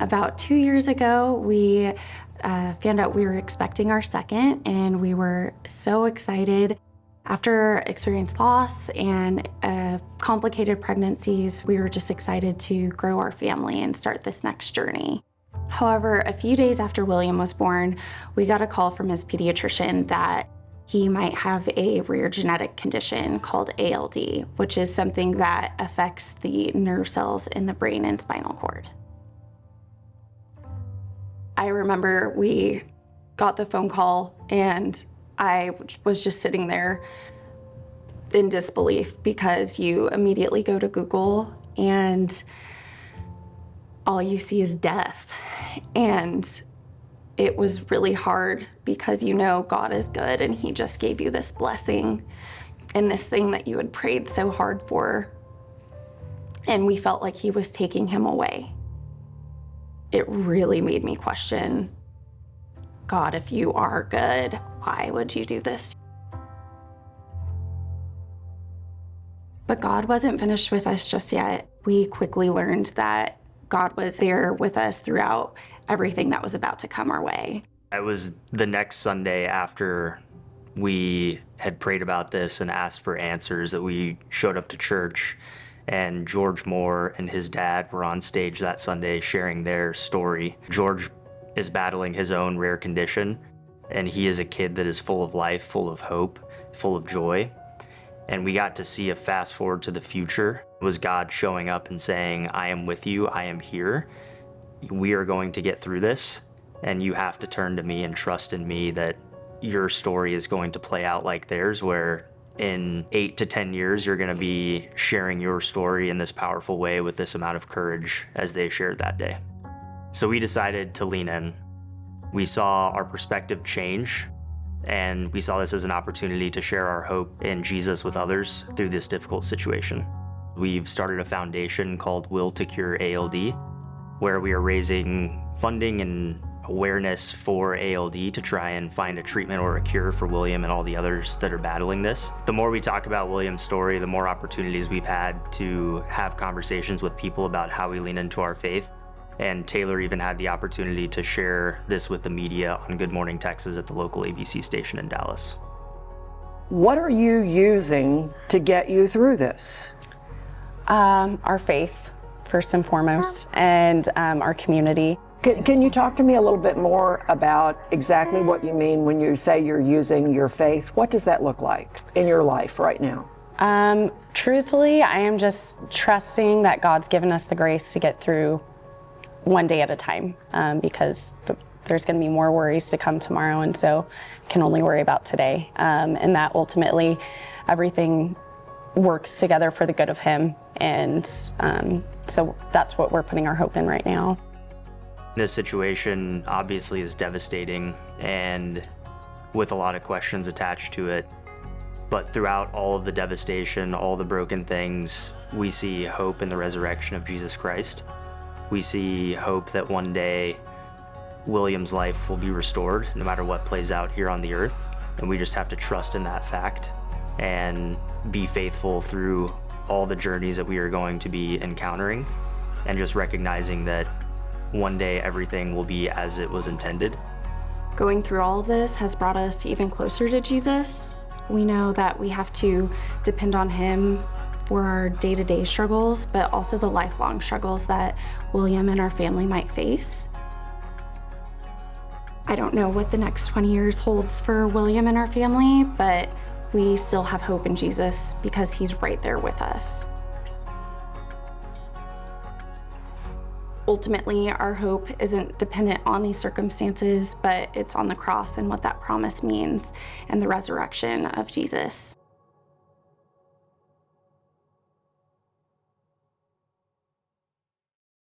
About 2 years ago, we found out we were expecting our second, and we were so excited. After experienced loss and complicated pregnancies, we were just excited to grow our family and start this next journey. However, a few days after William was born, we got a call from his pediatrician that he might have a rare genetic condition called ALD, which is something that affects the nerve cells in the brain and spinal cord. I remember we got the phone call and I was just sitting there in disbelief, because you immediately go to Google and all you see is death. And it was really hard, because you know God is good and He just gave you this blessing and this thing that you had prayed so hard for. And we felt like He was taking him away. It really made me question, God, if you are good, why would you do this? But God wasn't finished with us just yet. We quickly learned that God was there with us throughout everything that was about to come our way. It was the next Sunday after we had prayed about this and asked for answers that we showed up to church, and George Moore and his dad were on stage that Sunday sharing their story. George is battling his own rare condition, and he is a kid that is full of life, full of hope, full of joy. And we got to see a fast forward to the future. It was God showing up and saying, I am with you, I am here. We are going to get through this, and you have to turn to me and trust in me that your story is going to play out like theirs, where in 8 to 10 years, you're going to be sharing your story in this powerful way with this amount of courage as they shared that day. So we decided to lean in. We saw our perspective change, and we saw this as an opportunity to share our hope in Jesus with others through this difficult situation. We've started a foundation called Will to Cure ALD, where we are raising funding and awareness for ALD to try and find a treatment or a cure for William and all the others that are battling this. The more we talk about William's story, the more opportunities we've had to have conversations with people about how we lean into our faith. And Taylor even had the opportunity to share this with the media on Good Morning Texas at the local ABC station in Dallas. What are you using to get you through this? Our faith, first and foremost, and our community. Can you talk to me a little bit more about exactly what you mean when you say you're using your faith? What does that look like in your life right now? Truthfully, I am just trusting that God's given us the grace to get through one day at a time, because there's going to be more worries to come tomorrow, and so I can only worry about today. And that ultimately everything works together for the good of Him, and so that's what we're putting our hope in right now. This situation obviously is devastating and with a lot of questions attached to it. But throughout all of the devastation, all the broken things, we see hope in the resurrection of Jesus Christ. We see hope that one day William's life will be restored no matter what plays out here on the earth. And we just have to trust in that fact and be faithful through all the journeys that we are going to be encountering, and just recognizing that one day everything will be as it was intended. Going through all of this has brought us even closer to Jesus. We know that we have to depend on Him for our day-to-day struggles, but also the lifelong struggles that William and our family might face. I don't know what the next 20 years holds for William and our family, but we still have hope in Jesus because He's right there with us. Ultimately, our hope isn't dependent on these circumstances, but it's on the cross and what that promise means and the resurrection of Jesus.